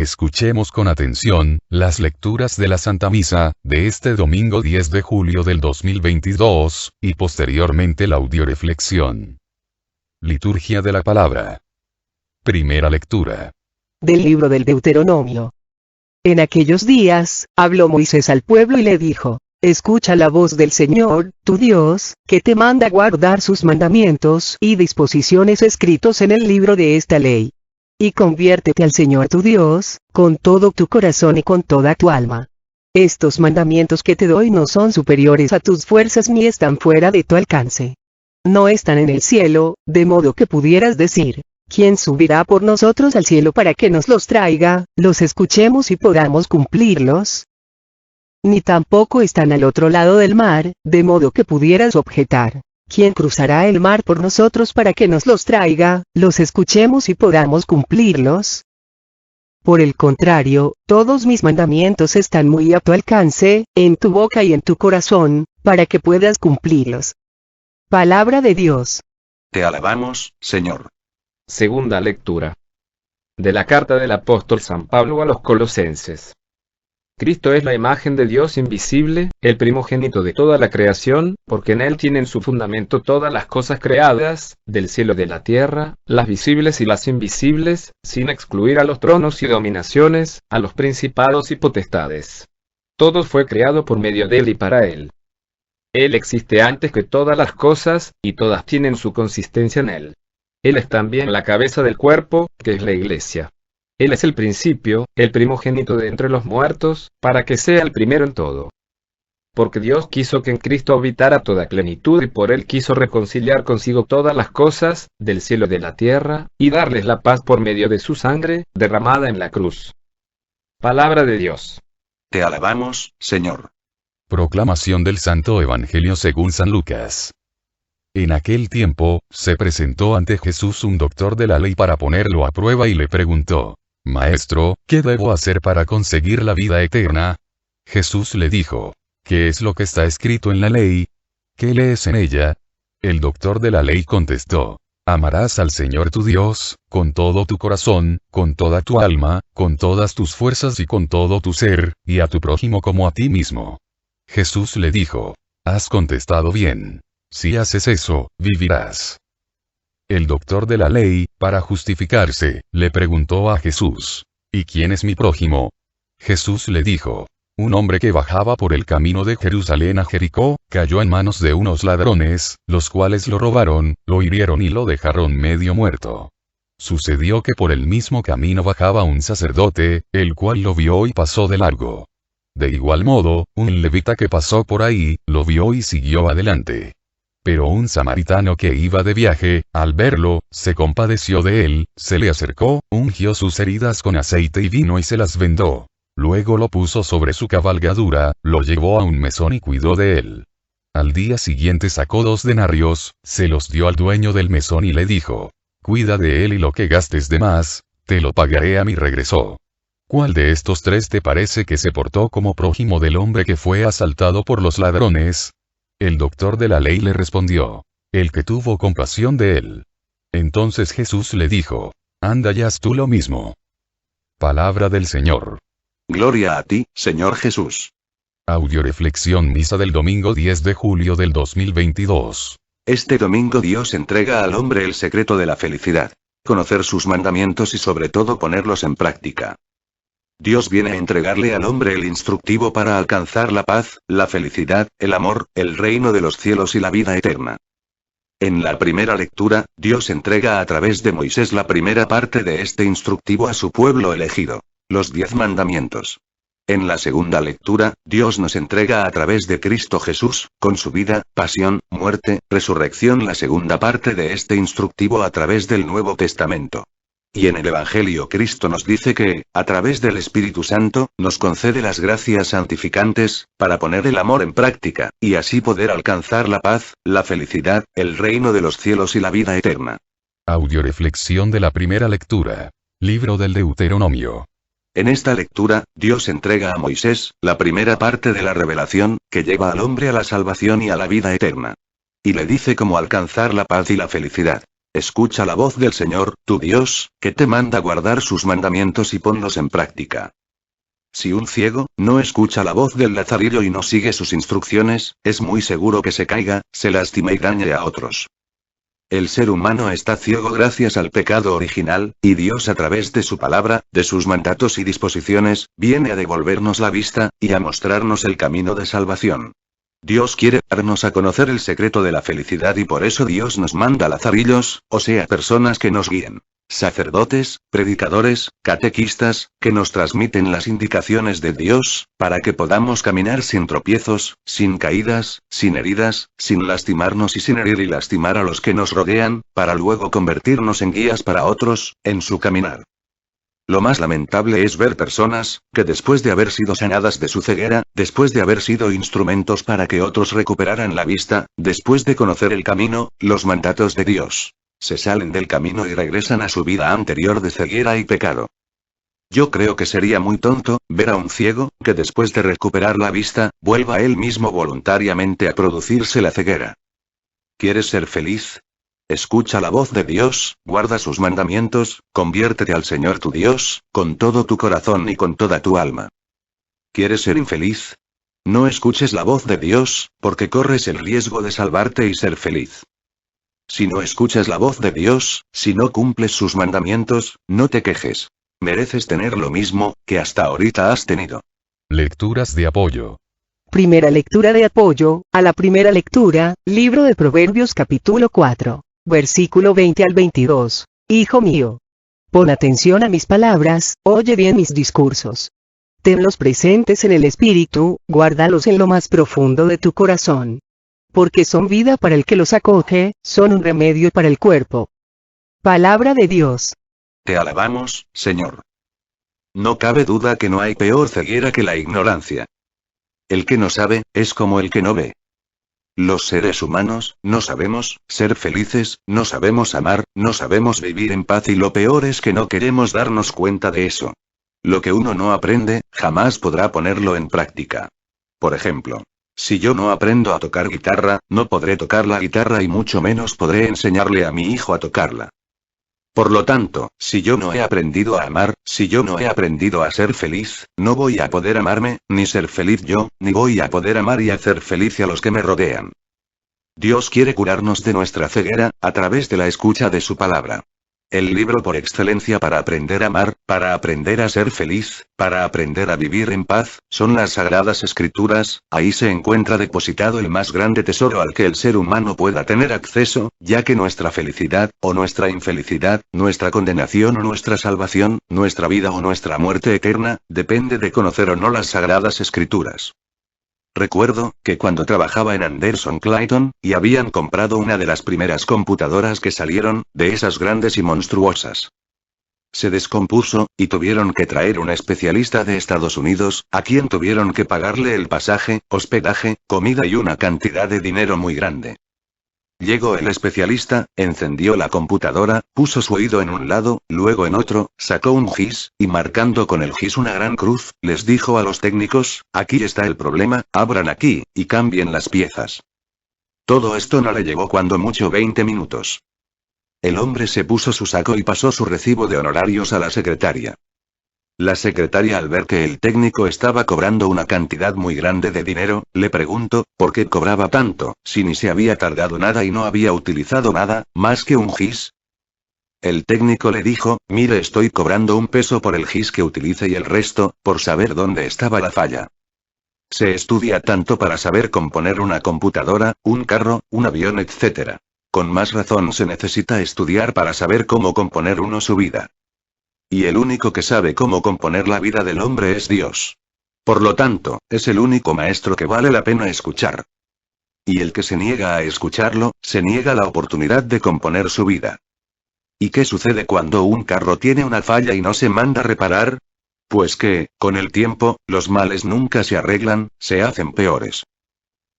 Escuchemos con atención las lecturas de la Santa Misa de este domingo 10 de julio del 2022, y posteriormente la audioreflexión. Liturgia de la Palabra. Primera lectura. Del libro del Deuteronomio. En aquellos días, habló Moisés al pueblo y le dijo: Escucha la voz del Señor, tu Dios, que te manda guardar sus mandamientos y disposiciones escritos en el libro de esta ley. Y conviértete al Señor tu Dios, con todo tu corazón y con toda tu alma. Estos mandamientos que te doy no son superiores a tus fuerzas ni están fuera de tu alcance. No están en el cielo, de modo que pudieras decir: ¿quién subirá por nosotros al cielo para que nos los traiga, los escuchemos y podamos cumplirlos? Ni tampoco están al otro lado del mar, de modo que pudieras objetar: ¿quién cruzará el mar por nosotros para que nos los traiga, los escuchemos y podamos cumplirlos? Por el contrario, todos mis mandamientos están muy a tu alcance, en tu boca y en tu corazón, para que puedas cumplirlos. Palabra de Dios. Te alabamos, Señor. Segunda lectura. De la carta del apóstol San Pablo a los Colosenses. Cristo es la imagen de Dios invisible, el primogénito de toda la creación, porque en Él tienen su fundamento todas las cosas creadas, del cielo y de la tierra, las visibles y las invisibles, sin excluir a los tronos y dominaciones, a los principados y potestades. Todo fue creado por medio de Él y para Él. Él existe antes que todas las cosas, y todas tienen su consistencia en Él. Él es también la cabeza del cuerpo, que es la Iglesia. Él es el principio, el primogénito de entre los muertos, para que sea el primero en todo. Porque Dios quiso que en Cristo habitara toda plenitud y por Él quiso reconciliar consigo todas las cosas, del cielo y de la tierra, y darles la paz por medio de su sangre, derramada en la cruz. Palabra de Dios. Te alabamos, Señor. Proclamación del Santo Evangelio según San Lucas. En aquel tiempo, se presentó ante Jesús un doctor de la ley para ponerlo a prueba y le preguntó: Maestro, ¿qué debo hacer para conseguir la vida eterna? Jesús le dijo: ¿Qué es lo que está escrito en la ley? ¿Qué lees en ella? El doctor de la ley contestó: Amarás al Señor tu Dios, con todo tu corazón, con toda tu alma, con todas tus fuerzas y con todo tu ser, y a tu prójimo como a ti mismo. Jesús le dijo: Has contestado bien. Si haces eso, vivirás. El doctor de la ley, para justificarse, le preguntó a Jesús: ¿Y quién es mi prójimo? Jesús le dijo: Un hombre que bajaba por el camino de Jerusalén a Jericó, cayó en manos de unos ladrones, los cuales lo robaron, lo hirieron y lo dejaron medio muerto. Sucedió que por el mismo camino bajaba un sacerdote, el cual lo vio y pasó de largo. De igual modo, un levita que pasó por ahí, lo vio y siguió adelante. Pero un samaritano que iba de viaje, al verlo, se compadeció de él, se le acercó, ungió sus heridas con aceite y vino y se las vendó. Luego lo puso sobre su cabalgadura, lo llevó a un mesón y cuidó de él. Al día siguiente sacó 2 denarios, se los dio al dueño del mesón y le dijo: Cuida de él y lo que gastes de más, te lo pagaré a mi regreso. ¿Cuál de estos 3 te parece que se portó como prójimo del hombre que fue asaltado por los ladrones? El doctor de la ley le respondió: El que tuvo compasión de él. Entonces Jesús le dijo: Anda y haz tú lo mismo. Palabra del Señor. Gloria a ti, Señor Jesús. Audioreflexión misa del domingo 10 de julio del 2022. Este domingo Dios entrega al hombre el secreto de la felicidad: conocer sus mandamientos y sobre todo ponerlos en práctica. Dios viene a entregarle al hombre el instructivo para alcanzar la paz, la felicidad, el amor, el reino de los cielos y la vida eterna. En la primera lectura, Dios entrega a través de Moisés la primera parte de este instructivo a su pueblo elegido: los 10 mandamientos. En la segunda lectura, Dios nos entrega a través de Cristo Jesús, con su vida, pasión, muerte, resurrección, la segunda parte de este instructivo a través del Nuevo Testamento. Y en el Evangelio Cristo nos dice que, a través del Espíritu Santo, nos concede las gracias santificantes, para poner el amor en práctica, y así poder alcanzar la paz, la felicidad, el reino de los cielos y la vida eterna. Audioreflexión de la primera lectura. Libro del Deuteronomio. En esta lectura, Dios entrega a Moisés, la primera parte de la revelación, que lleva al hombre a la salvación y a la vida eterna. Y le dice cómo alcanzar la paz y la felicidad. Escucha la voz del Señor, tu Dios, que te manda guardar sus mandamientos y ponlos en práctica. Si un ciego no escucha la voz del lazarillo y no sigue sus instrucciones, es muy seguro que se caiga, se lastime y dañe a otros. El ser humano está ciego gracias al pecado original, y Dios a través de su palabra, de sus mandatos y disposiciones, viene a devolvernos la vista, y a mostrarnos el camino de salvación. Dios quiere darnos a conocer el secreto de la felicidad y por eso Dios nos manda lazarillos, o sea, personas que nos guíen. Sacerdotes, predicadores, catequistas, que nos transmiten las indicaciones de Dios, para que podamos caminar sin tropiezos, sin caídas, sin heridas, sin lastimarnos y sin herir y lastimar a los que nos rodean, para luego convertirnos en guías para otros, en su caminar. Lo más lamentable es ver personas, que después de haber sido sanadas de su ceguera, después de haber sido instrumentos para que otros recuperaran la vista, después de conocer el camino, los mandatos de Dios, se salen del camino y regresan a su vida anterior de ceguera y pecado. Yo creo que sería muy tonto ver a un ciego, que después de recuperar la vista, vuelva él mismo voluntariamente a producirse la ceguera. ¿Quieres ser feliz? Escucha la voz de Dios, guarda sus mandamientos, conviértete al Señor tu Dios, con todo tu corazón y con toda tu alma. ¿Quieres ser infeliz? No escuches la voz de Dios, porque corres el riesgo de salvarte y ser feliz. Si no escuchas la voz de Dios, si no cumples sus mandamientos, no te quejes. Mereces tener lo mismo que hasta ahorita has tenido. Lecturas de apoyo. Primera lectura de apoyo, a la primera lectura, libro de Proverbios capítulo 4, versículo 20 al 22. Hijo mío, pon atención a mis palabras, oye bien mis discursos. Tenlos presentes en el espíritu, guárdalos en lo más profundo de tu corazón. Porque son vida para el que los acoge, son un remedio para el cuerpo. Palabra de Dios. Te alabamos, Señor. No cabe duda que no hay peor ceguera que la ignorancia. El que no sabe, es como el que no ve. Los seres humanos, no sabemos ser felices, no sabemos amar, no sabemos vivir en paz y lo peor es que no queremos darnos cuenta de eso. Lo que uno no aprende, jamás podrá ponerlo en práctica. Por ejemplo, si yo no aprendo a tocar guitarra, no podré tocar la guitarra y mucho menos podré enseñarle a mi hijo a tocarla. Por lo tanto, si yo no he aprendido a amar, si yo no he aprendido a ser feliz, no voy a poder amarme, ni ser feliz yo, ni voy a poder amar y hacer feliz a los que me rodean. Dios quiere curarnos de nuestra ceguera, a través de la escucha de su palabra. El libro por excelencia para aprender a amar, para aprender a ser feliz, para aprender a vivir en paz, son las Sagradas Escrituras. Ahí se encuentra depositado el más grande tesoro al que el ser humano pueda tener acceso, ya que nuestra felicidad, o nuestra infelicidad, nuestra condenación o nuestra salvación, nuestra vida o nuestra muerte eterna, depende de conocer o no las Sagradas Escrituras. Recuerdo que cuando trabajaba en Anderson Clayton, y habían comprado una de las primeras computadoras que salieron, de esas grandes y monstruosas. Se descompuso, y tuvieron que traer un especialista de Estados Unidos, a quien tuvieron que pagarle el pasaje, hospedaje, comida y una cantidad de dinero muy grande. Llegó el especialista, encendió la computadora, puso su oído en un lado, luego en otro, sacó un gis, y marcando con el gis una gran cruz, les dijo a los técnicos, aquí está el problema, abran aquí, y cambien las piezas. Todo esto no le llevó cuando mucho 20 minutos. El hombre se puso su saco y pasó su recibo de honorarios a la secretaria. La secretaria al ver que el técnico estaba cobrando una cantidad muy grande de dinero, le preguntó, ¿por qué cobraba tanto, si ni se había tardado nada y no había utilizado nada, más que un gis? El técnico le dijo, mire estoy cobrando un peso por el gis que utilice y el resto, por saber dónde estaba la falla. Se estudia tanto para saber componer una computadora, un carro, un avión etc. Con más razón se necesita estudiar para saber cómo componer uno su vida. Y el único que sabe cómo componer la vida del hombre es Dios. Por lo tanto, es el único maestro que vale la pena escuchar. Y el que se niega a escucharlo, se niega la oportunidad de componer su vida. ¿Y qué sucede cuando un carro tiene una falla y no se manda reparar? Pues que, con el tiempo, los males nunca se arreglan, se hacen peores.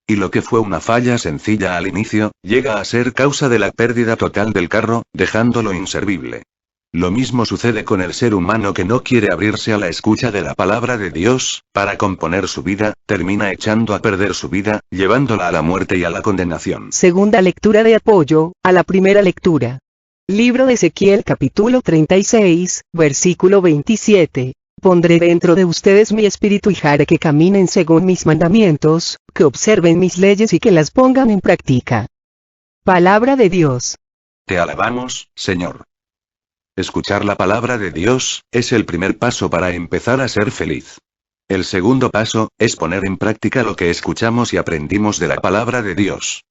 Y lo que fue una falla sencilla al inicio, llega a ser causa de la pérdida total del carro, dejándolo inservible. Lo mismo sucede con el ser humano que no quiere abrirse a la escucha de la palabra de Dios, para componer su vida, termina echando a perder su vida, llevándola a la muerte y a la condenación. Segunda lectura de apoyo, a la primera lectura. Libro de Ezequiel capítulo 36, versículo 27. Pondré dentro de ustedes mi espíritu y haré que caminen según mis mandamientos, que observen mis leyes y que las pongan en práctica. Palabra de Dios. Te alabamos, Señor. Escuchar la palabra de Dios es el primer paso para empezar a ser feliz. El segundo paso es poner en práctica lo que escuchamos y aprendimos de la palabra de Dios.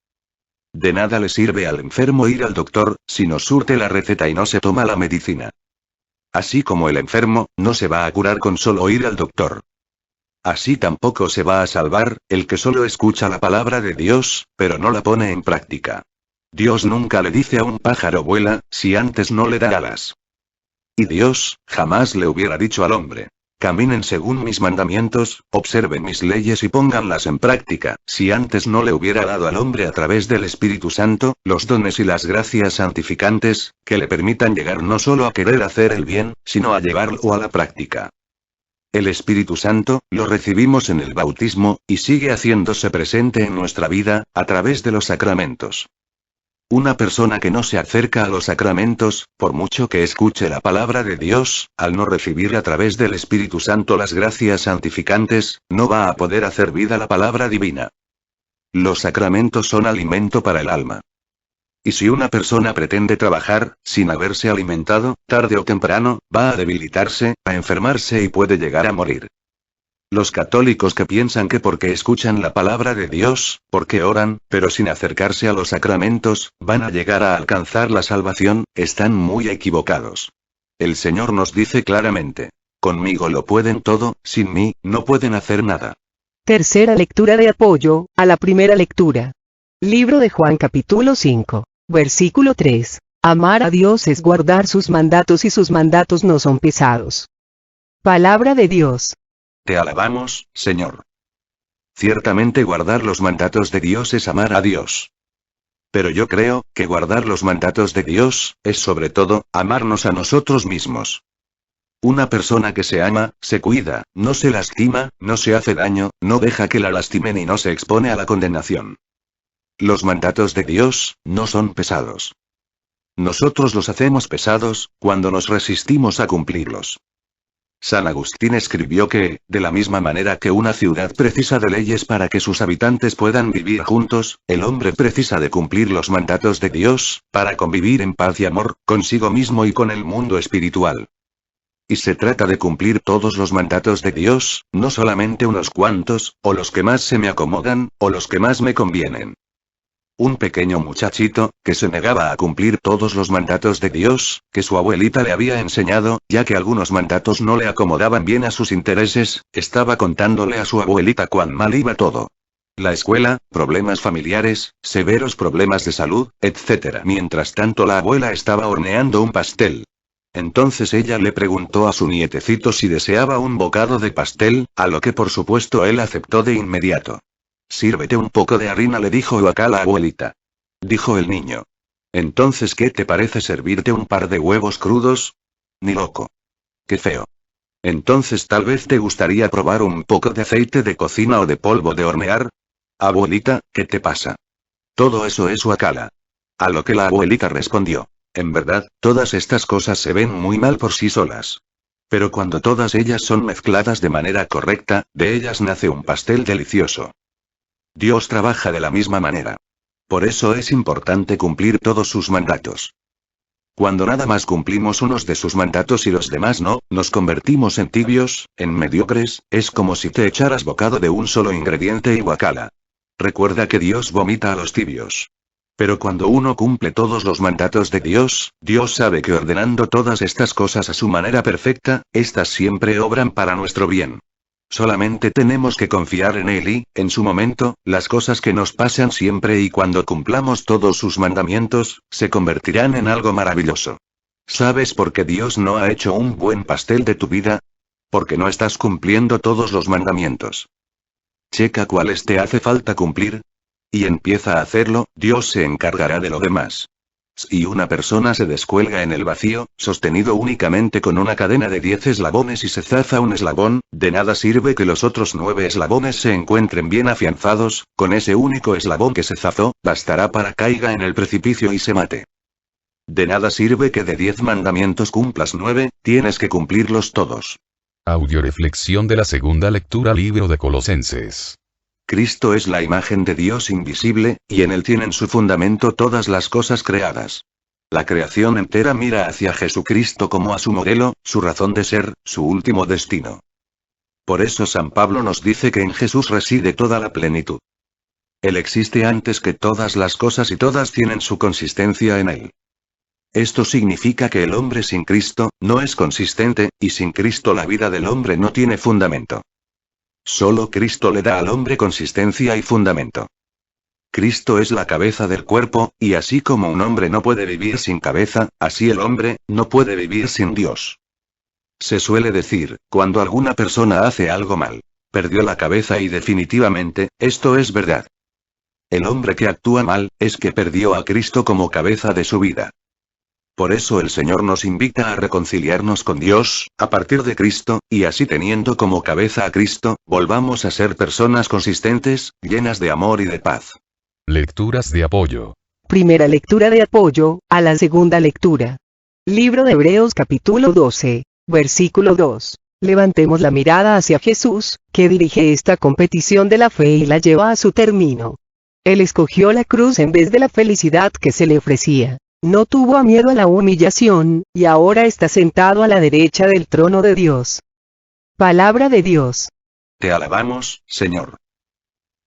De nada le sirve al enfermo ir al doctor, si no surte la receta y no se toma la medicina. Así como el enfermo, no se va a curar con solo ir al doctor. Así tampoco se va a salvar, el que solo escucha la palabra de Dios, pero no la pone en práctica. Dios nunca le dice a un pájaro vuela, si antes no le da alas. Y Dios, jamás le hubiera dicho al hombre, caminen según mis mandamientos, observen mis leyes y pónganlas en práctica, si antes no le hubiera dado al hombre a través del Espíritu Santo, los dones y las gracias santificantes, que le permitan llegar no solo a querer hacer el bien, sino a llevarlo a la práctica. El Espíritu Santo, lo recibimos en el bautismo, y sigue haciéndose presente en nuestra vida, a través de los sacramentos. Una persona que no se acerca a los sacramentos, por mucho que escuche la palabra de Dios, al no recibir a través del Espíritu Santo las gracias santificantes, no va a poder hacer vida la palabra divina. Los sacramentos son alimento para el alma. Y si una persona pretende trabajar, sin haberse alimentado, tarde o temprano, va a debilitarse, a enfermarse y puede llegar a morir. Los católicos que piensan que porque escuchan la palabra de Dios, porque oran, pero sin acercarse a los sacramentos, van a llegar a alcanzar la salvación, están muy equivocados. El Señor nos dice claramente, conmigo lo pueden todo, sin mí, no pueden hacer nada. Tercera lectura de apoyo, a la primera lectura. Libro de Juan capítulo 5, versículo 3. Amar a Dios es guardar sus mandatos y sus mandatos no son pesados. Palabra de Dios. Te alabamos, Señor. Ciertamente guardar los mandatos de Dios es amar a Dios. Pero yo creo, que guardar los mandatos de Dios, es sobre todo, amarnos a nosotros mismos. Una persona que se ama, se cuida, no se lastima, no se hace daño, no deja que la lastimen y no se expone a la condenación. Los mandatos de Dios, no son pesados. Nosotros los hacemos pesados, cuando nos resistimos a cumplirlos. San Agustín escribió que, de la misma manera que una ciudad precisa de leyes para que sus habitantes puedan vivir juntos, el hombre precisa de cumplir los mandatos de Dios, para convivir en paz y amor, consigo mismo y con el mundo espiritual. Y se trata de cumplir todos los mandatos de Dios, no solamente unos cuantos, o los que más se me acomodan, o los que más me convienen. Un pequeño muchachito, que se negaba a cumplir todos los mandatos de Dios, que su abuelita le había enseñado, ya que algunos mandatos no le acomodaban bien a sus intereses, estaba contándole a su abuelita cuán mal iba todo. La escuela, problemas familiares, severos problemas de salud, etc. Mientras tanto la abuela estaba horneando un pastel. Entonces ella le preguntó a su nietecito si deseaba un bocado de pastel, a lo que por supuesto él aceptó de inmediato. Sírvete un poco de harina, le dijo acá la abuelita. Dijo el niño. Entonces, ¿qué te parece servirte un par de huevos crudos? Ni loco. Qué feo. Entonces tal vez te gustaría probar un poco de aceite de cocina o de polvo de hornear. Abuelita, ¿qué te pasa? Todo eso es guacala. A lo que la abuelita respondió. En verdad, todas estas cosas se ven muy mal por sí solas. Pero cuando todas ellas son mezcladas de manera correcta, de ellas nace un pastel delicioso. Dios trabaja de la misma manera. Por eso es importante cumplir todos sus mandatos. Cuando nada más cumplimos unos de sus mandatos y los demás no, nos convertimos en tibios, en mediocres, es como si te echaras bocado de un solo ingrediente y guacala. Recuerda que Dios vomita a los tibios. Pero cuando uno cumple todos los mandatos de Dios, Dios sabe que ordenando todas estas cosas a su manera perfecta, estas siempre obran para nuestro bien. Solamente tenemos que confiar en Él y, en su momento, las cosas que nos pasan siempre y cuando cumplamos todos sus mandamientos, se convertirán en algo maravilloso. ¿Sabes por qué Dios no ha hecho un buen pastel de tu vida? Porque no estás cumpliendo todos los mandamientos. Checa cuáles te hace falta cumplir. Y empieza a hacerlo, Dios se encargará de lo demás. Si una persona se descuelga en el vacío, sostenido únicamente con una cadena de 10 eslabones y se zafa un eslabón, de nada sirve que los otros 9 eslabones se encuentren bien afianzados, con ese único eslabón que se zafó, bastará para caiga en el precipicio y se mate. De nada sirve que de 10 mandamientos cumplas 9, tienes que cumplirlos todos. Audioreflexión de la segunda lectura libro de Colosenses. Cristo es la imagen de Dios invisible, y en él tienen su fundamento todas las cosas creadas. La creación entera mira hacia Jesucristo como a su modelo, su razón de ser, su último destino. Por eso San Pablo nos dice que en Jesús reside toda la plenitud. Él existe antes que todas las cosas y todas tienen su consistencia en él. Esto significa que el hombre sin Cristo, no es consistente, y sin Cristo la vida del hombre no tiene fundamento. Solo Cristo le da al hombre consistencia y fundamento. Cristo es la cabeza del cuerpo, y así como un hombre no puede vivir sin cabeza, así el hombre, no puede vivir sin Dios. Se suele decir, cuando alguna persona hace algo mal, perdió la cabeza y definitivamente, esto es verdad. El hombre que actúa mal, es que perdió a Cristo como cabeza de su vida. Por eso el Señor nos invita a reconciliarnos con Dios, a partir de Cristo, y así teniendo como cabeza a Cristo, volvamos a ser personas consistentes, llenas de amor y de paz. Lecturas de apoyo. Primera lectura de apoyo, a la segunda lectura. Libro de Hebreos capítulo 12, versículo 2. Levantemos la mirada hacia Jesús, que dirige esta competición de la fe y la lleva a su término. Él escogió la cruz en vez de la felicidad que se le ofrecía. No tuvo miedo a la humillación, y ahora está sentado a la derecha del trono de Dios. Palabra de Dios. Te alabamos, Señor.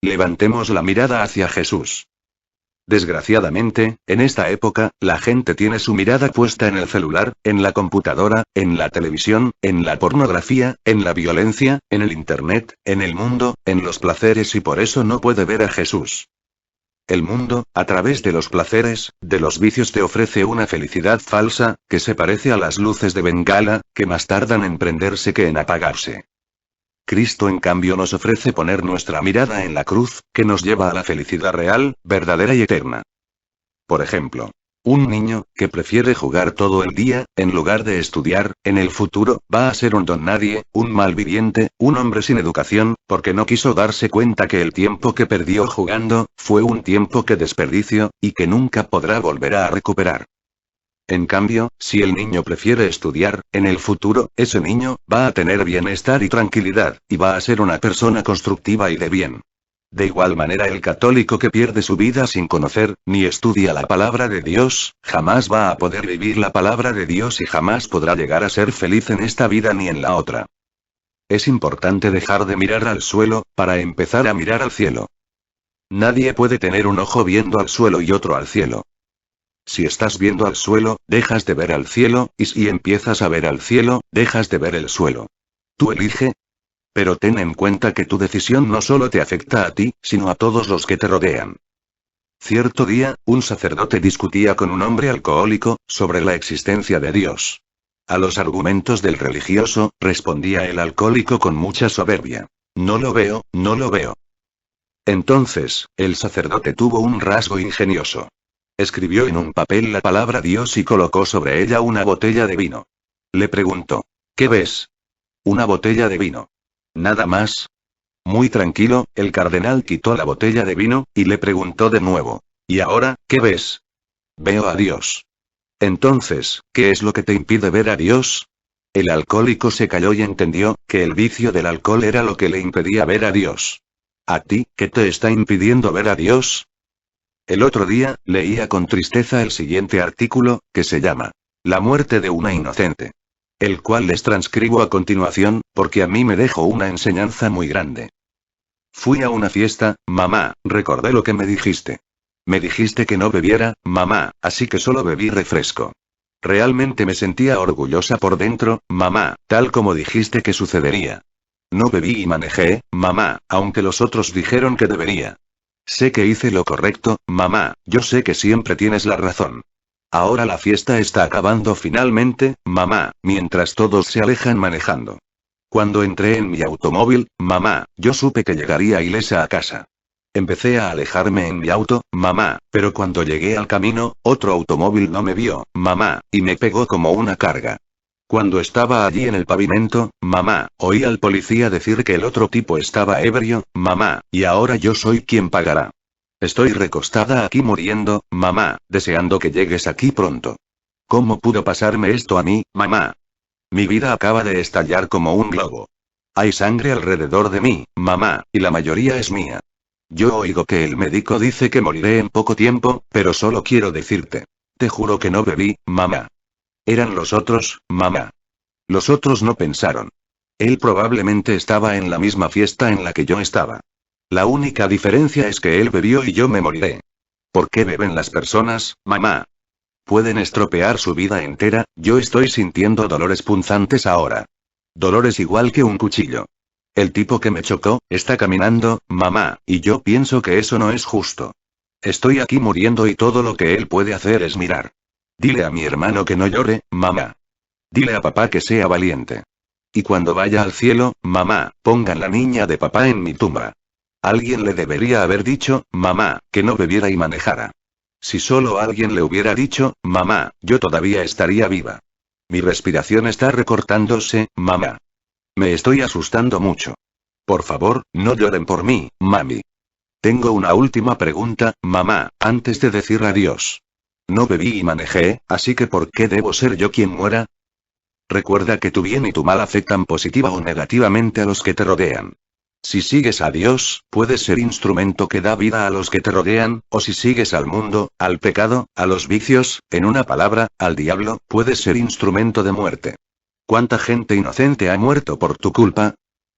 Levantemos la mirada hacia Jesús. Desgraciadamente, en esta época, la gente tiene su mirada puesta en el celular, en la computadora, en la televisión, en la pornografía, en la violencia, en el internet, en el mundo, en los placeres y por eso no puede ver a Jesús. El mundo, a través de los placeres, de los vicios te ofrece una felicidad falsa, que se parece a las luces de Bengala, que más tardan en prenderse que en apagarse. Cristo en cambio nos ofrece poner nuestra mirada en la cruz, que nos lleva a la felicidad real, verdadera y eterna. Por ejemplo, un niño, que prefiere jugar todo el día, en lugar de estudiar, en el futuro, va a ser un don nadie, un malviviente, un hombre sin educación, porque no quiso darse cuenta que el tiempo que perdió jugando, fue un tiempo que desperdició, y que nunca podrá volver a recuperar. En cambio, si el niño prefiere estudiar, en el futuro, ese niño, va a tener bienestar y tranquilidad, y va a ser una persona constructiva y de bien. De igual manera el católico que pierde su vida sin conocer, ni estudia la palabra de Dios, jamás va a poder vivir la palabra de Dios y jamás podrá llegar a ser feliz en esta vida ni en la otra. Es importante dejar de mirar al suelo, para empezar a mirar al cielo. Nadie puede tener un ojo viendo al suelo y otro al cielo. Si estás viendo al suelo, dejas de ver al cielo, y si empiezas a ver al cielo, dejas de ver el suelo. Tú elige. Pero ten en cuenta que tu decisión no solo te afecta a ti, sino a todos los que te rodean. Cierto día, un sacerdote discutía con un hombre alcohólico, sobre la existencia de Dios. A los argumentos del religioso, respondía el alcohólico con mucha soberbia. No lo veo, no lo veo. Entonces, el sacerdote tuvo un rasgo ingenioso. Escribió en un papel la palabra Dios y colocó sobre ella una botella de vino. Le preguntó: ¿qué ves? Una botella de vino. ¿Nada más? Muy tranquilo, el cardenal quitó la botella de vino, y le preguntó de nuevo: ¿y ahora, qué ves? Veo a Dios. Entonces, ¿qué es lo que te impide ver a Dios? El alcohólico se calló y entendió, que el vicio del alcohol era lo que le impedía ver a Dios. ¿A ti, qué te está impidiendo ver a Dios? El otro día, leía con tristeza el siguiente artículo, que se llama La muerte de una inocente. El cual les transcribo a continuación, porque a mí me dejó una enseñanza muy grande. Fui a una fiesta, mamá, recordé lo que me dijiste. Me dijiste que no bebiera, mamá, así que solo bebí refresco. Realmente me sentía orgullosa por dentro, mamá, tal como dijiste que sucedería. No bebí y manejé, mamá, aunque los otros dijeron que debería. Sé que hice lo correcto, mamá, yo sé que siempre tienes la razón. Ahora la fiesta está acabando finalmente, mamá, mientras todos se alejan manejando. Cuando entré en mi automóvil, mamá, yo supe que llegaría ilesa a casa. Empecé a alejarme en mi auto, mamá, pero cuando llegué al camino, otro automóvil no me vio, mamá, y me pegó como una carga. Cuando estaba allí en el pavimento, mamá, oí al policía decir que el otro tipo estaba ebrio, mamá, y ahora yo soy quien pagará. Estoy recostada aquí muriendo, mamá, deseando que llegues aquí pronto. ¿Cómo pudo pasarme esto a mí, mamá? Mi vida acaba de estallar como un globo. Hay sangre alrededor de mí, mamá, y la mayoría es mía. Yo oigo que el médico dice que moriré en poco tiempo, pero solo quiero decirte. Te juro que no bebí, mamá. Eran los otros, mamá. Los otros no pensaron. Él probablemente estaba en la misma fiesta en la que yo estaba. La única diferencia es que él bebió y yo me moriré. ¿Por qué beben las personas, mamá? Pueden estropear su vida entera. Yo estoy sintiendo dolores punzantes ahora. Dolores igual que un cuchillo. El tipo que me chocó, está caminando, mamá, y yo pienso que eso no es justo. Estoy aquí muriendo y todo lo que él puede hacer es mirar. Dile a mi hermano que no llore, mamá. Dile a papá que sea valiente. Y cuando vaya al cielo, mamá, pongan la niña de papá en mi tumba. Alguien le debería haber dicho, mamá, que no bebiera y manejara. Si solo alguien le hubiera dicho, mamá, yo todavía estaría viva. Mi respiración está recortándose, mamá. Me estoy asustando mucho. Por favor, no lloren por mí, mami. Tengo una última pregunta, mamá, antes de decir adiós. No bebí y manejé, así que ¿por qué debo ser yo quien muera? Recuerda que tu bien y tu mal afectan positiva o negativamente a los que te rodean. Si sigues a Dios, puedes ser instrumento que da vida a los que te rodean, o si sigues al mundo, al pecado, a los vicios, en una palabra, al diablo, puedes ser instrumento de muerte. ¿Cuánta gente inocente ha muerto por tu culpa?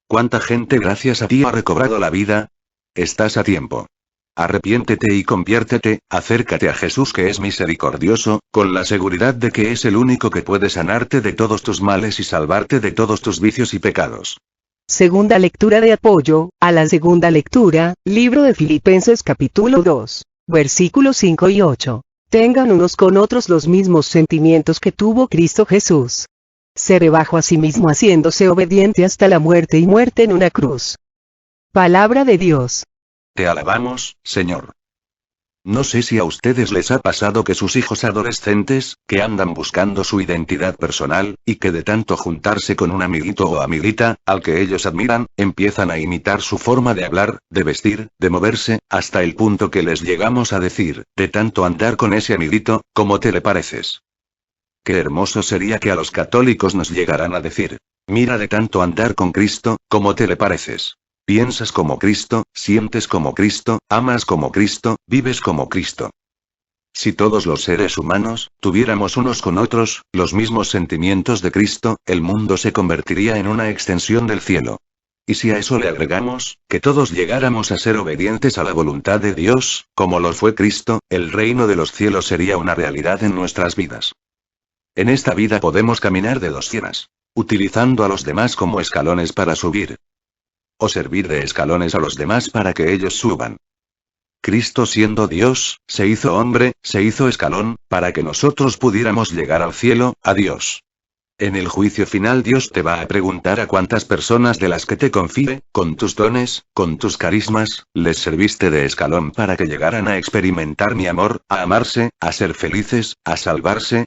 ¿Cuánta gente gracias a ti ha recobrado la vida? Estás a tiempo. Arrepiéntete y conviértete, acércate a Jesús que es misericordioso, con la seguridad de que es el único que puede sanarte de todos tus males y salvarte de todos tus vicios y pecados. Segunda lectura de apoyo, a la segunda lectura, libro de Filipenses capítulo 2, versículos 5 y 8. Tengan unos con otros los mismos sentimientos que tuvo Cristo Jesús. Se rebajó a sí mismo haciéndose obediente hasta la muerte y muerte en una cruz. Palabra de Dios. Te alabamos, Señor. No sé si a ustedes les ha pasado que sus hijos adolescentes, que andan buscando su identidad personal, y que de tanto juntarse con un amiguito o amiguita, al que ellos admiran, empiezan a imitar su forma de hablar, de vestir, de moverse, hasta el punto que les llegamos a decir, de tanto andar con ese amiguito, ¿cómo te le pareces? Qué hermoso sería que a los católicos nos llegaran a decir, mira de tanto andar con Cristo, ¿cómo te le pareces? Piensas como Cristo, sientes como Cristo, amas como Cristo, vives como Cristo. Si todos los seres humanos tuviéramos unos con otros los mismos sentimientos de Cristo, el mundo se convertiría en una extensión del cielo. Y si a eso le agregamos, que todos llegáramos a ser obedientes a la voluntad de Dios, como lo fue Cristo, el reino de los cielos sería una realidad en nuestras vidas. En esta vida podemos caminar de dos cienas, utilizando a los demás como escalones para subir. O servir de escalones a los demás para que ellos suban. Cristo siendo Dios, se hizo hombre, se hizo escalón, para que nosotros pudiéramos llegar al cielo, a Dios. En el juicio final Dios te va a preguntar a cuántas personas de las que te confíe, con tus dones, con tus carismas, les serviste de escalón para que llegaran a experimentar mi amor, a amarse, a ser felices, a salvarse.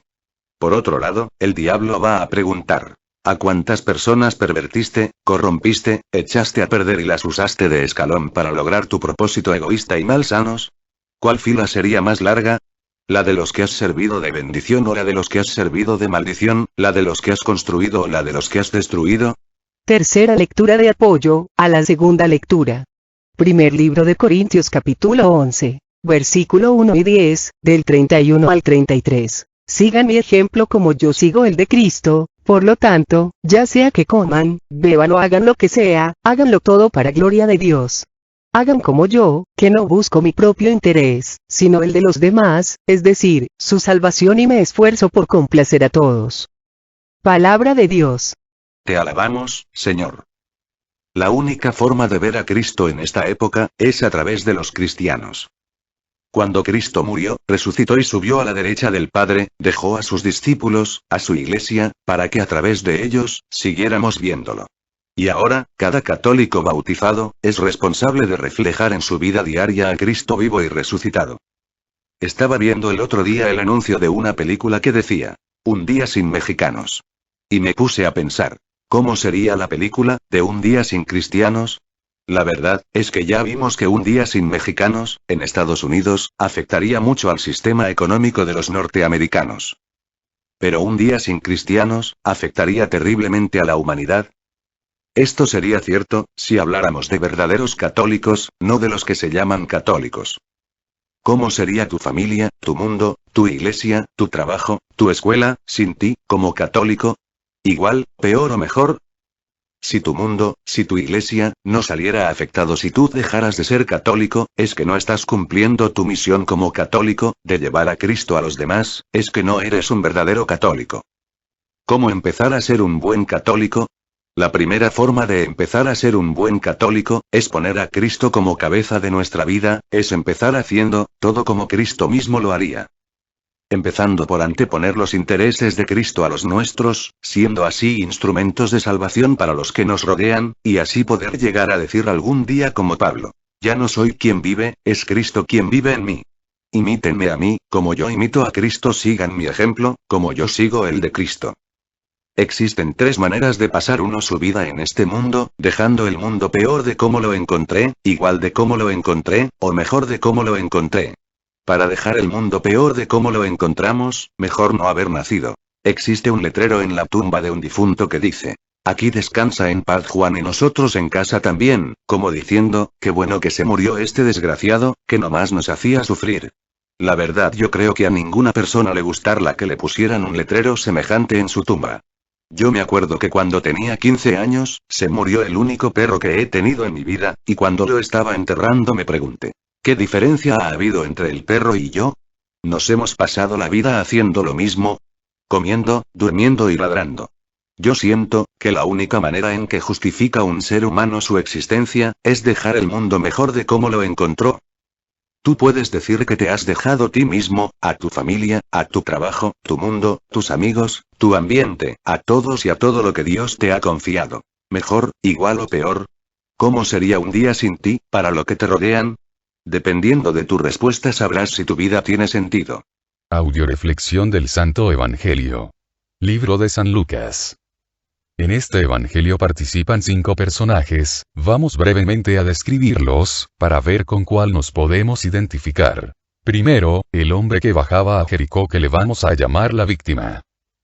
Por otro lado, el diablo va a preguntar. ¿A cuántas personas pervertiste, corrompiste, echaste a perder y las usaste de escalón para lograr tu propósito egoísta y malsanos? ¿Cuál fila sería más larga? ¿La de los que has servido de bendición o la de los que has servido de maldición, la de los que has construido o la de los que has destruido? Tercera lectura de apoyo, a la segunda lectura. Primer libro de Corintios capítulo 11, versículo 1 y 10, del 31 al 33. Sigan mi ejemplo como yo sigo el de Cristo. Por lo tanto, ya sea que coman, beban o hagan lo que sea, háganlo todo para gloria de Dios. Hagan como yo, que no busco mi propio interés, sino el de los demás, es decir, su salvación y me esfuerzo por complacer a todos. Palabra de Dios. Te alabamos, Señor. La única forma de ver a Cristo en esta época, es a través de los cristianos. Cuando Cristo murió, resucitó y subió a la derecha del Padre, dejó a sus discípulos, a su iglesia, para que a través de ellos, siguiéramos viéndolo. Y ahora, cada católico bautizado, es responsable de reflejar en su vida diaria a Cristo vivo y resucitado. Estaba viendo el otro día el anuncio de una película que decía, Un día sin mexicanos. Y me puse a pensar, ¿cómo sería la película, de un día sin cristianos? La verdad, es que ya vimos que un día sin mexicanos, en Estados Unidos, afectaría mucho al sistema económico de los norteamericanos. Pero un día sin cristianos, afectaría terriblemente a la humanidad. Esto sería cierto, si habláramos de verdaderos católicos, no de los que se llaman católicos. ¿Cómo sería tu familia, tu mundo, tu iglesia, tu trabajo, tu escuela, sin ti, como católico? ¿Igual, peor o mejor? Si tu mundo, si tu iglesia, no saliera afectado si tú dejaras de ser católico, es que no estás cumpliendo tu misión como católico, de llevar a Cristo a los demás, es que no eres un verdadero católico. ¿Cómo empezar a ser un buen católico? La primera forma de empezar a ser un buen católico, es poner a Cristo como cabeza de nuestra vida, es empezar haciendo, todo como Cristo mismo lo haría. Empezando por anteponer los intereses de Cristo a los nuestros, siendo así instrumentos de salvación para los que nos rodean, y así poder llegar a decir algún día como Pablo: ya no soy quien vive, es Cristo quien vive en mí. Imítenme a mí, como yo imito a Cristo, sigan mi ejemplo, como yo sigo el de Cristo. Existen 3 maneras de pasar uno su vida en este mundo, dejando el mundo peor de cómo lo encontré, igual de cómo lo encontré, o mejor de cómo lo encontré. Para dejar el mundo peor de cómo lo encontramos, mejor no haber nacido. Existe un letrero en la tumba de un difunto que dice: aquí descansa en paz Juan, y nosotros en casa también, como diciendo, qué bueno que se murió este desgraciado, que nomás nos hacía sufrir. La verdad, yo creo que a ninguna persona le gustará que le pusieran un letrero semejante en su tumba. Yo me acuerdo que cuando tenía 15 años, se murió el único perro que he tenido en mi vida, y cuando lo estaba enterrando me pregunté: ¿qué diferencia ha habido entre el perro y yo? ¿Nos hemos pasado la vida haciendo lo mismo? Comiendo, durmiendo y ladrando. Yo siento que la única manera en que justifica un ser humano su existencia, es dejar el mundo mejor de cómo lo encontró. Tú puedes decir que te has dejado a ti mismo, a tu familia, a tu trabajo, tu mundo, tus amigos, tu ambiente, a todos y a todo lo que Dios te ha confiado. ¿Mejor, igual o peor? ¿Cómo sería un día sin ti, para lo que te rodean? Dependiendo de tu respuesta sabrás si tu vida tiene sentido. Audioreflexión del Santo Evangelio. Libro de San Lucas. En este evangelio participan 5 personajes, vamos brevemente a describirlos, para ver con cuál nos podemos identificar. Primero, el hombre que bajaba a Jericó, que le vamos a llamar la víctima.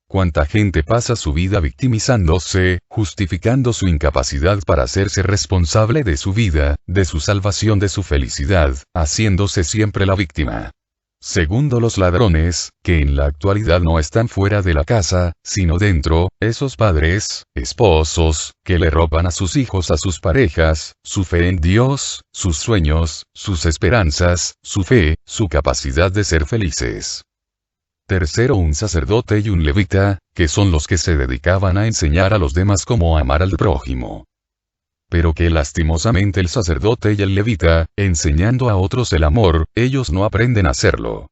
¿Cuánta gente pasa su vida victimizándose, justificando su incapacidad para hacerse responsable de su vida, de su salvación, de su felicidad, haciéndose siempre la víctima? Segundo, los ladrones, que en la actualidad no están fuera de la casa, sino dentro, esos padres, esposos, que le roban a sus hijos, a sus parejas, su fe en Dios, sus sueños, sus esperanzas, su fe, su capacidad de ser felices. Tercero, un sacerdote y un levita, que son los que se dedicaban a enseñar a los demás cómo amar al prójimo. Pero que lastimosamente el sacerdote y el levita, enseñando a otros el amor, ellos no aprenden a hacerlo.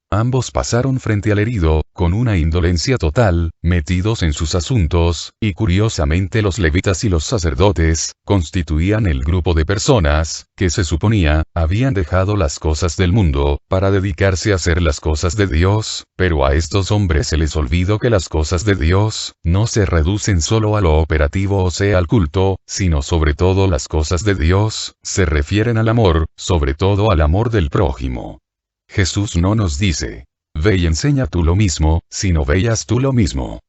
Ambos pasaron frente al herido, con una indolencia total, metidos en sus asuntos, y curiosamente los levitas y los sacerdotes, constituían el grupo de personas, que se suponía, habían dejado las cosas del mundo, para dedicarse a hacer las cosas de Dios, pero a estos hombres se les olvidó que las cosas de Dios, no se reducen solo a lo operativo, o sea al culto, sino sobre todo las cosas de Dios, se refieren al amor, sobre todo al amor del prójimo. Jesús no nos dice: ve y enseña tú lo mismo, sino veas tú lo mismo.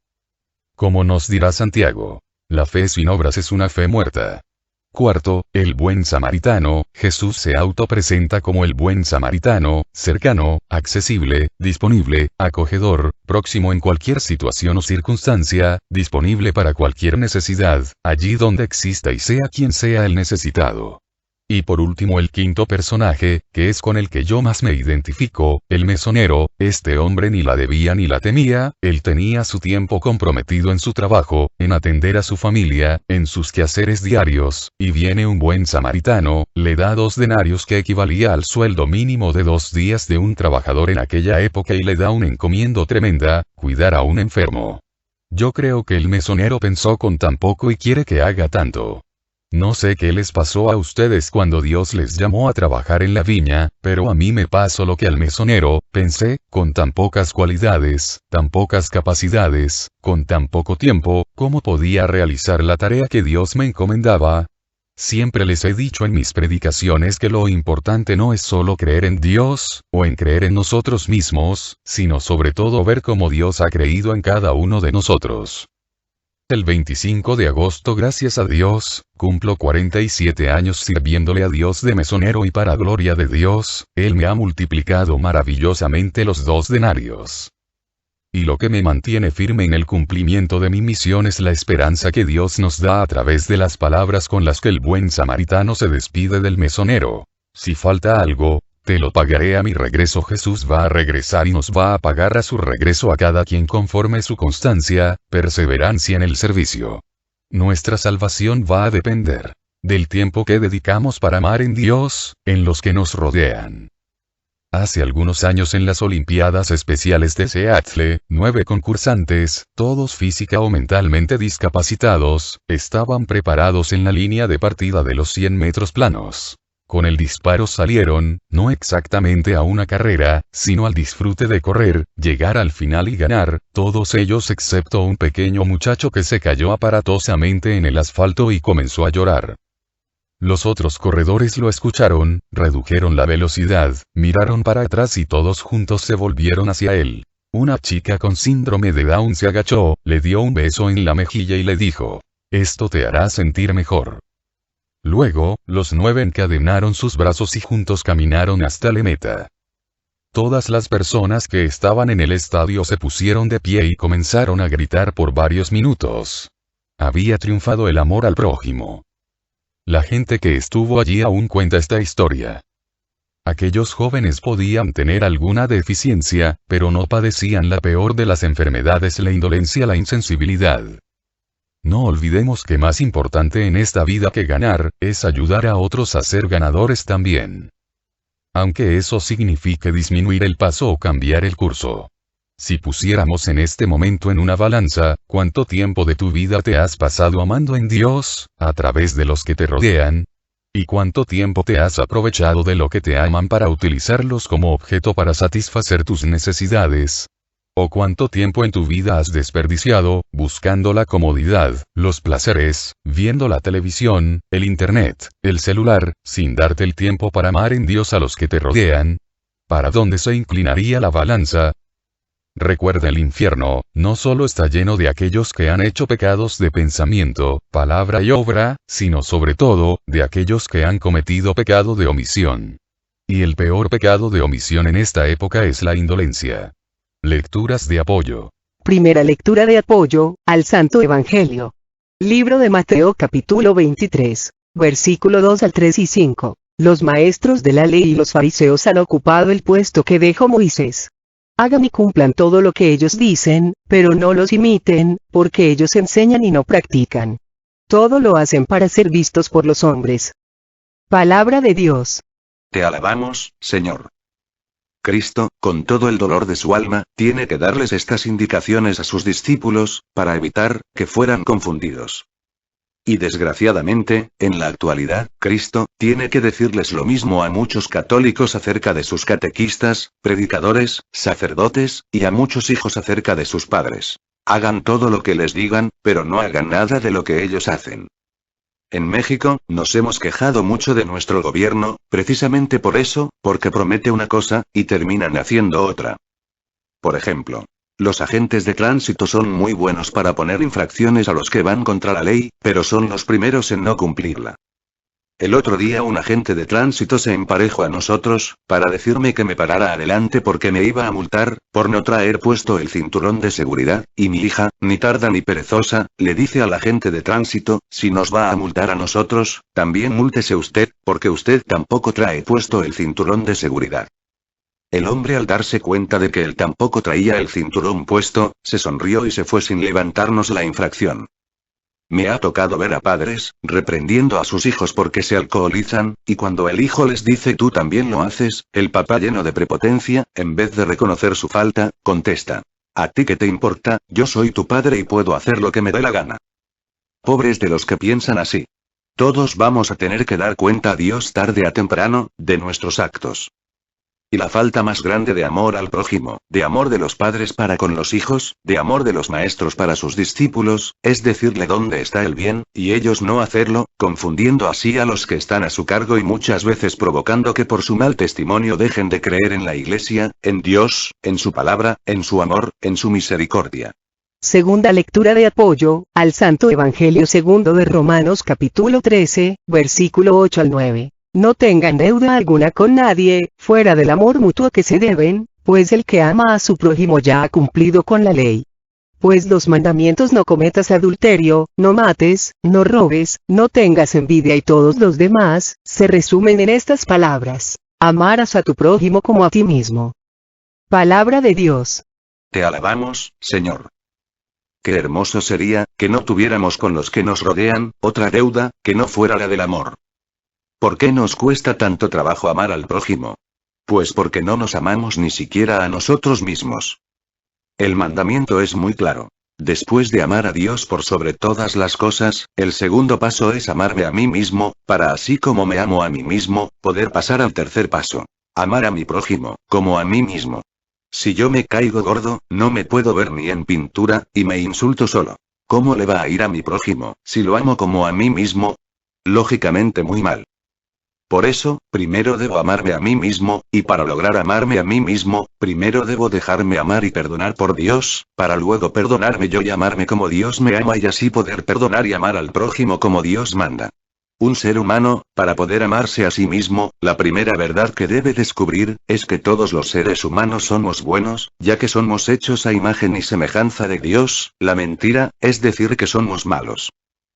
Como nos dirá Santiago, la fe sin obras es una fe muerta. Cuarto, el buen samaritano. Jesús se autopresenta como el buen samaritano, cercano, accesible, disponible, acogedor, próximo en cualquier situación o circunstancia, disponible para cualquier necesidad, allí donde exista y sea quien sea el necesitado. Y por último, el quinto personaje, que es con el que yo más me identifico, el mesonero. Este hombre ni la debía ni la temía, él tenía su tiempo comprometido en su trabajo, en atender a su familia, en sus quehaceres diarios, y viene un buen samaritano, le da 2 denarios que equivalía al sueldo mínimo de 2 días de un trabajador en aquella época, y le da un encomiendo tremenda: cuidar a un enfermo. Yo creo que el mesonero pensó: con tan poco y quiere que haga tanto. No sé qué les pasó a ustedes cuando Dios les llamó a trabajar en la viña, pero a mí me pasó lo que al mesonero. Pensé: con tan pocas cualidades, tan pocas capacidades, con tan poco tiempo, ¿cómo podía realizar la tarea que Dios me encomendaba? Siempre les he dicho en mis predicaciones que lo importante no es solo creer en Dios, o en creer en nosotros mismos, sino sobre todo ver cómo Dios ha creído en cada uno de nosotros. El 25 de agosto, gracias a Dios, cumplo 47 años sirviéndole a Dios de mesonero y para gloria de Dios, Él me ha multiplicado maravillosamente los 2 denarios. Y lo que me mantiene firme en el cumplimiento de mi misión es la esperanza que Dios nos da a través de las palabras con las que el buen samaritano se despide del mesonero. Si falta algo, te lo pagaré a mi regreso. Jesús va a regresar y nos va a pagar a su regreso a cada quien conforme su constancia, perseverancia en el servicio. Nuestra salvación va a depender del tiempo que dedicamos para amar en Dios, en los que nos rodean. Hace algunos años en las Olimpiadas Especiales de Seattle, 9 concursantes, todos física o mentalmente discapacitados, estaban preparados en la línea de partida de los 100 metros planos. Con el disparo salieron, no exactamente a una carrera, sino al disfrute de correr, llegar al final y ganar, todos ellos excepto un pequeño muchacho que se cayó aparatosamente en el asfalto y comenzó a llorar. Los otros corredores lo escucharon, redujeron la velocidad, miraron para atrás y todos juntos se volvieron hacia él. Una chica con síndrome de Down se agachó, le dio un beso en la mejilla y le dijo: «Esto te hará sentir mejor». Luego, los 9 encadenaron sus brazos y juntos caminaron hasta la meta. Todas las personas que estaban en el estadio se pusieron de pie y comenzaron a gritar por varios minutos. Había triunfado el amor al prójimo. La gente que estuvo allí aún cuenta esta historia. Aquellos jóvenes podían tener alguna deficiencia, pero no padecían la peor de las enfermedades, la indolencia, la insensibilidad. No olvidemos que más importante en esta vida que ganar, es ayudar a otros a ser ganadores también. Aunque eso signifique disminuir el paso o cambiar el curso. Si pusiéramos en este momento en una balanza, ¿cuánto tiempo de tu vida te has pasado amando en Dios, a través de los que te rodean? ¿Y cuánto tiempo te has aprovechado de lo que te aman para utilizarlos como objeto para satisfacer tus necesidades? ¿O cuánto tiempo en tu vida has desperdiciado, buscando la comodidad, los placeres, viendo la televisión, el internet, el celular, sin darte el tiempo para amar en Dios a los que te rodean? ¿Para dónde se inclinaría la balanza? Recuerda, el infierno, no solo está lleno de aquellos que han hecho pecados de pensamiento, palabra y obra, sino sobre todo, de aquellos que han cometido pecado de omisión. Y el peor pecado de omisión en esta época es la indolencia. Lecturas de apoyo. Primera lectura de apoyo, al Santo Evangelio. Libro de Mateo capítulo 23, versículo 2 al 3 y 5. Los maestros de la ley y los fariseos han ocupado el puesto que dejó Moisés. Hagan y cumplan todo lo que ellos dicen, pero no los imiten, porque ellos enseñan y no practican. Todo lo hacen para ser vistos por los hombres. Palabra de Dios. Te alabamos, Señor. Cristo, con todo el dolor de su alma, tiene que darles estas indicaciones a sus discípulos, para evitar que fueran confundidos. Y desgraciadamente, en la actualidad, Cristo tiene que decirles lo mismo a muchos católicos acerca de sus catequistas, predicadores, sacerdotes, y a muchos hijos acerca de sus padres. Hagan todo lo que les digan, pero no hagan nada de lo que ellos hacen. En México, nos hemos quejado mucho de nuestro gobierno, precisamente por eso, porque promete una cosa, y terminan haciendo otra. Por ejemplo, los agentes de tránsito son muy buenos para poner infracciones a los que van contra la ley, pero son los primeros en no cumplirla. El otro día un agente de tránsito se emparejó a nosotros, para decirme que me parara adelante porque me iba a multar, por no traer puesto el cinturón de seguridad, y mi hija, ni tarda ni perezosa, le dice al agente de tránsito: si nos va a multar a nosotros, también múltese usted, porque usted tampoco trae puesto el cinturón de seguridad. El hombre, al darse cuenta de que él tampoco traía el cinturón puesto, se sonrió y se fue sin levantarnos la infracción. Me ha tocado ver a padres reprendiendo a sus hijos porque se alcoholizan, y cuando el hijo les dice tú también lo haces, el papá, lleno de prepotencia, en vez de reconocer su falta, contesta: ¿a ti qué te importa? Yo soy tu padre y puedo hacer lo que me dé la gana. Pobres de los que piensan así. Todos vamos a tener que dar cuenta a Dios tarde o temprano, de nuestros actos. Y la falta más grande de amor al prójimo, de amor de los padres para con los hijos, de amor de los maestros para sus discípulos, es decirle dónde está el bien, y ellos no hacerlo, confundiendo así a los que están a su cargo y muchas veces provocando que por su mal testimonio dejen de creer en la Iglesia, en Dios, en su palabra, en su amor, en su misericordia. Segunda lectura de apoyo al Santo Evangelio segundo de Romanos capítulo 13, versículo 8 al 9. No tengan deuda alguna con nadie, fuera del amor mutuo que se deben, pues el que ama a su prójimo ya ha cumplido con la ley. Pues los mandamientos: no cometas adulterio, no mates, no robes, no tengas envidia y todos los demás, se resumen en estas palabras: amarás a tu prójimo como a ti mismo. Palabra de Dios. Te alabamos, Señor. Qué hermoso sería, que no tuviéramos con los que nos rodean, otra deuda, que no fuera la del amor. ¿Por qué nos cuesta tanto trabajo amar al prójimo? Pues porque no nos amamos ni siquiera a nosotros mismos. El mandamiento es muy claro. Después de amar a Dios por sobre todas las cosas, el segundo paso es amarme a mí mismo, para así como me amo a mí mismo, poder pasar al tercer paso. Amar a mi prójimo, como a mí mismo. Si yo me caigo gordo, no me puedo ver ni en pintura, y me insulto solo. ¿Cómo le va a ir a mi prójimo, si lo amo como a mí mismo? Lógicamente muy mal. Por eso, primero debo amarme a mí mismo, y para lograr amarme a mí mismo, primero debo dejarme amar y perdonar por Dios, para luego perdonarme yo y amarme como Dios me ama y así poder perdonar y amar al prójimo como Dios manda. Un ser humano, para poder amarse a sí mismo, la primera verdad que debe descubrir, es que todos los seres humanos somos buenos, ya que somos hechos a imagen y semejanza de Dios. La mentira, es decir que somos malos.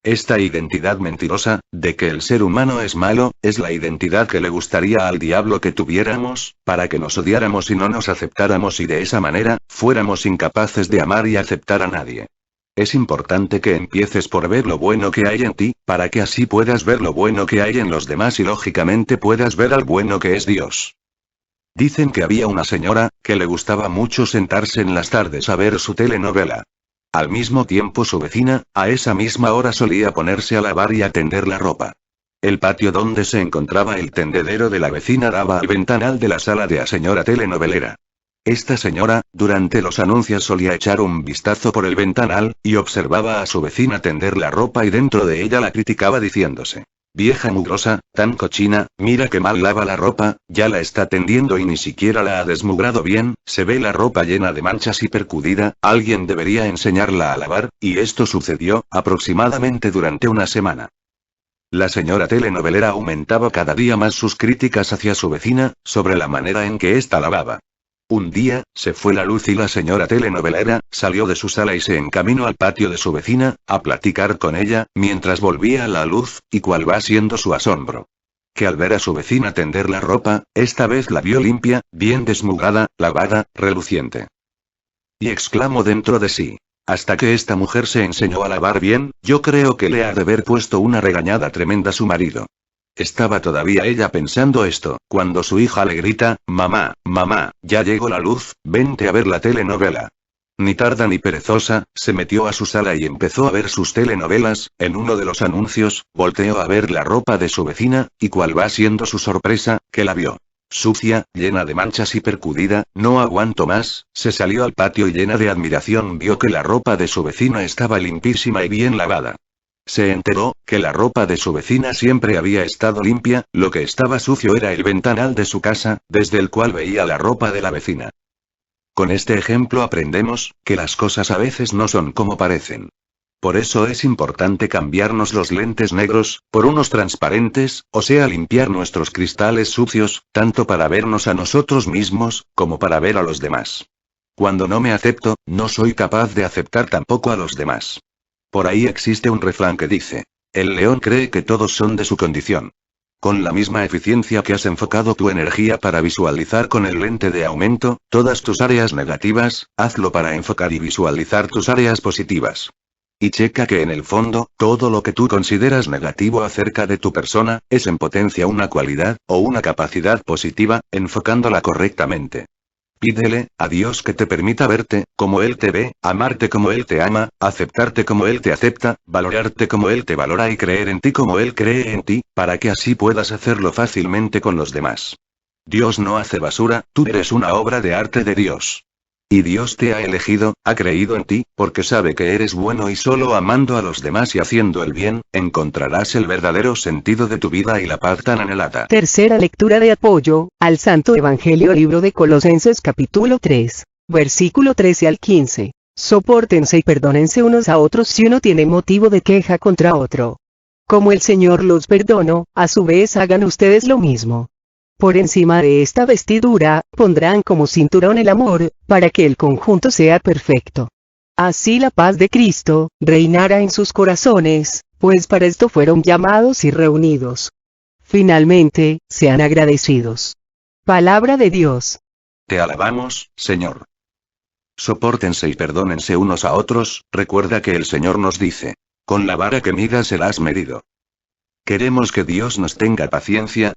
Esta identidad mentirosa, de que el ser humano es malo, es la identidad que le gustaría al diablo que tuviéramos, para que nos odiáramos y no nos aceptáramos y de esa manera, fuéramos incapaces de amar y aceptar a nadie. Es importante que empieces por ver lo bueno que hay en ti, para que así puedas ver lo bueno que hay en los demás y lógicamente puedas ver al bueno que es Dios. Dicen que había una señora, que le gustaba mucho sentarse en las tardes a ver su telenovela. Al mismo tiempo su vecina, a esa misma hora solía ponerse a lavar y a tender la ropa. El patio donde se encontraba el tendedero de la vecina daba al ventanal de la sala de la señora telenovelera. Esta señora, durante los anuncios solía echar un vistazo por el ventanal, y observaba a su vecina tender la ropa y dentro de ella la criticaba diciéndose: vieja mugrosa, tan cochina, mira que mal lava la ropa, ya la está tendiendo y ni siquiera la ha desmugrado bien, se ve la ropa llena de manchas y percudida, alguien debería enseñarla a lavar, y esto sucedió, aproximadamente durante una semana. La señora telenovelera aumentaba cada día más sus críticas hacia su vecina, sobre la manera en que ésta lavaba. Un día, se fue la luz y la señora telenovelera, salió de su sala y se encaminó al patio de su vecina, a platicar con ella, mientras volvía la luz, y cuál va siendo su asombro. Que al ver a su vecina tender la ropa, esta vez la vio limpia, bien desmugada, lavada, reluciente. Y exclamó dentro de sí: hasta que esta mujer se enseñó a lavar bien, yo creo que le ha de haber puesto una regañada tremenda a su marido. Estaba todavía ella pensando esto, cuando su hija le grita: mamá, mamá, ya llegó la luz, vente a ver la telenovela. Ni tarda ni perezosa, se metió a su sala y empezó a ver sus telenovelas. En uno de los anuncios, volteó a ver la ropa de su vecina, y cuál va siendo su sorpresa, que la vio sucia, llena de manchas y percudida. No aguantó más, se salió al patio y llena de admiración vio que la ropa de su vecina estaba limpísima y bien lavada. Se enteró, que la ropa de su vecina siempre había estado limpia, lo que estaba sucio era el ventanal de su casa, desde el cual veía la ropa de la vecina. Con este ejemplo aprendemos, que las cosas a veces no son como parecen. Por eso es importante cambiarnos los lentes negros, por unos transparentes, o sea limpiar nuestros cristales sucios, tanto para vernos a nosotros mismos, como para ver a los demás. Cuando no me acepto, no soy capaz de aceptar tampoco a los demás. Por ahí existe un refrán que dice: el león cree que todos son de su condición. Con la misma eficiencia que has enfocado tu energía para visualizar con el lente de aumento, todas tus áreas negativas, hazlo para enfocar y visualizar tus áreas positivas. Y checa que en el fondo, todo lo que tú consideras negativo acerca de tu persona, es en potencia una cualidad, o una capacidad positiva, enfocándola correctamente. Pídele a Dios que te permita verte, como Él te ve, amarte como Él te ama, aceptarte como Él te acepta, valorarte como Él te valora y creer en ti como Él cree en ti, para que así puedas hacerlo fácilmente con los demás. Dios no hace basura, tú eres una obra de arte de Dios. Y Dios te ha elegido, ha creído en ti, porque sabe que eres bueno y solo amando a los demás y haciendo el bien, encontrarás el verdadero sentido de tu vida y la paz tan anhelada. Tercera lectura de apoyo, al Santo Evangelio, libro de Colosenses capítulo 3, versículo 13 al 15. Sopórtense y perdónense unos a otros si uno tiene motivo de queja contra otro. Como el Señor los perdonó, a su vez hagan ustedes lo mismo. Por encima de esta vestidura, pondrán como cinturón el amor, para que el conjunto sea perfecto. Así la paz de Cristo reinará en sus corazones, pues para esto fueron llamados y reunidos. Finalmente, sean agradecidos. Palabra de Dios. Te alabamos, Señor. Sopórtense y perdónense unos a otros, recuerda que el Señor nos dice, con la vara que midas serás medido. ¿Queremos que Dios nos tenga paciencia?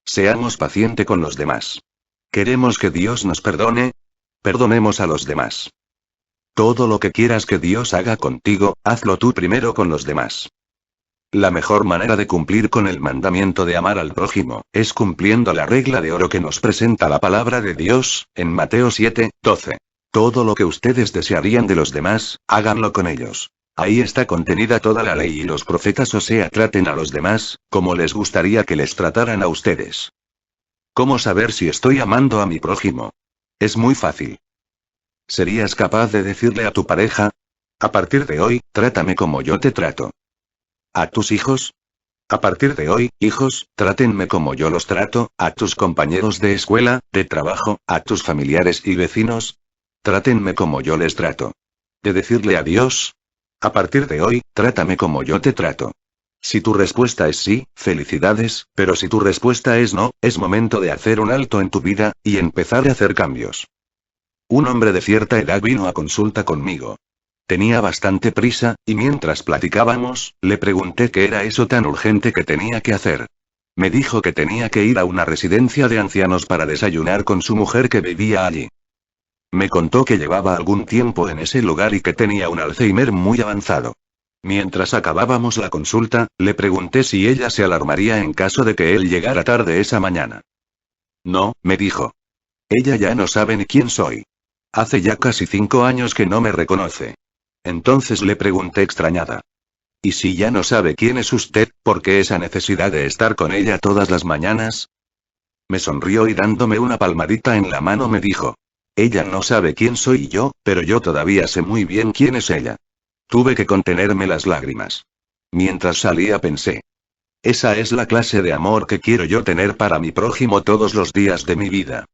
Seamos pacientes con los demás. ¿Queremos que Dios nos perdone? Perdonemos a los demás. Todo lo que quieras que Dios haga contigo, hazlo tú primero con los demás. La mejor manera de cumplir con el mandamiento de amar al prójimo, es cumpliendo la regla de oro que nos presenta la palabra de Dios, en Mateo 7:12. Todo lo que ustedes desearían de los demás, háganlo con ellos. Ahí está contenida toda la ley y los profetas, o sea, traten a los demás, como les gustaría que les trataran a ustedes. ¿Cómo saber si estoy amando a mi prójimo? Es muy fácil. ¿Serías capaz de decirle a tu pareja? A partir de hoy, trátame como yo te trato. ¿A tus hijos? A partir de hoy, hijos, trátenme como yo los trato. ¿A tus compañeros de escuela, de trabajo, a tus familiares y vecinos? Trátenme como yo les trato. ¿De decirle a Dios? A partir de hoy, trátame como yo te trato. Si tu respuesta es sí, felicidades, pero si tu respuesta es no, es momento de hacer un alto en tu vida, y empezar a hacer cambios. Un hombre de cierta edad vino a consulta conmigo. Tenía bastante prisa, y mientras platicábamos, le pregunté qué era eso tan urgente que tenía que hacer. Me dijo que tenía que ir a una residencia de ancianos para desayunar con su mujer que vivía allí. Me contó que llevaba algún tiempo en ese lugar y que tenía un Alzheimer muy avanzado. Mientras acabábamos la consulta, le pregunté si ella se alarmaría en caso de que él llegara tarde esa mañana. No, me dijo. Ella ya no sabe ni quién soy. Hace ya casi 5 años que no me reconoce. Entonces le pregunté extrañada. ¿Y si ya no sabe quién es usted, por qué esa necesidad de estar con ella todas las mañanas? Me sonrió y dándome una palmadita en la mano me dijo. Ella no sabe quién soy yo, pero yo todavía sé muy bien quién es ella. Tuve que contenerme las lágrimas. Mientras salía pensé. Esa es la clase de amor que quiero yo tener para mi prójimo todos los días de mi vida.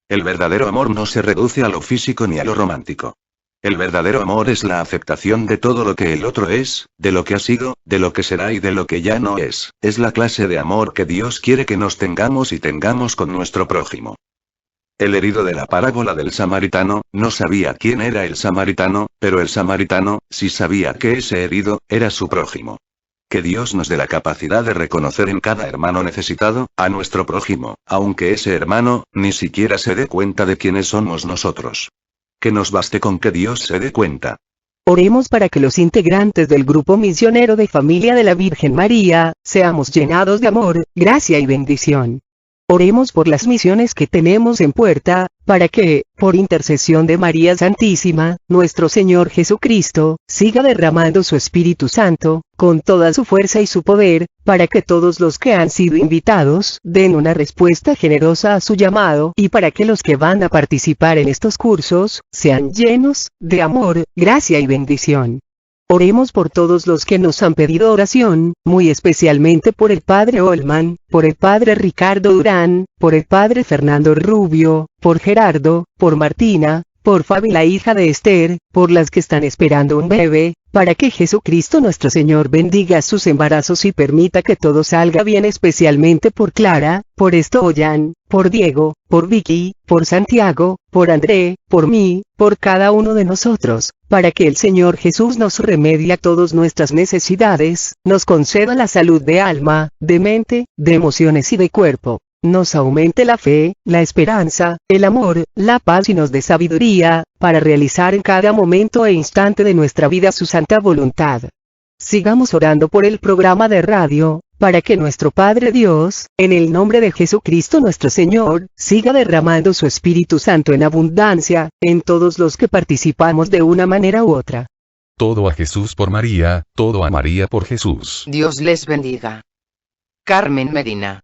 El verdadero amor no se reduce a lo físico ni a lo romántico. El verdadero amor es la aceptación de todo lo que el otro es, de lo que ha sido, de lo que será y de lo que ya no es. Es la clase de amor que Dios quiere que nos tengamos y tengamos con nuestro prójimo. El herido de la parábola del samaritano, no sabía quién era el samaritano, pero el samaritano, sí sabía que ese herido, era su prójimo. Que Dios nos dé la capacidad de reconocer en cada hermano necesitado, a nuestro prójimo, aunque ese hermano, ni siquiera se dé cuenta de quiénes somos nosotros. Que nos baste con que Dios se dé cuenta. Oremos para que los integrantes del grupo misionero de Familia de la Virgen María, seamos llenados de amor, gracia y bendición. Oremos por las misiones que tenemos en puerta, para que, por intercesión de María Santísima, nuestro Señor Jesucristo, siga derramando su Espíritu Santo, con toda su fuerza y su poder, para que todos los que han sido invitados, den una respuesta generosa a su llamado, y para que los que van a participar en estos cursos, sean llenos, de amor, gracia y bendición. Oremos por todos los que nos han pedido oración, muy especialmente por el Padre Olman, por el Padre Ricardo Durán, por el Padre Fernando Rubio, por Gerardo, por Martina, por Fabi la hija de Esther, por las que están esperando un bebé, para que Jesucristo nuestro Señor bendiga sus embarazos y permita que todo salga bien, especialmente por Clara, por Estoyan, por Diego, por Vicky, por Santiago, por André, por mí, por cada uno de nosotros, para que el Señor Jesús nos remedie a todas nuestras necesidades, nos conceda la salud de alma, de mente, de emociones y de cuerpo. Nos aumente la fe, la esperanza, el amor, la paz y nos dé sabiduría, para realizar en cada momento e instante de nuestra vida su santa voluntad. Sigamos orando por el programa de radio, para que nuestro Padre Dios, en el nombre de Jesucristo nuestro Señor, siga derramando su Espíritu Santo en abundancia, en todos los que participamos de una manera u otra. Todo a Jesús por María, todo a María por Jesús. Dios les bendiga. Carmen Medina.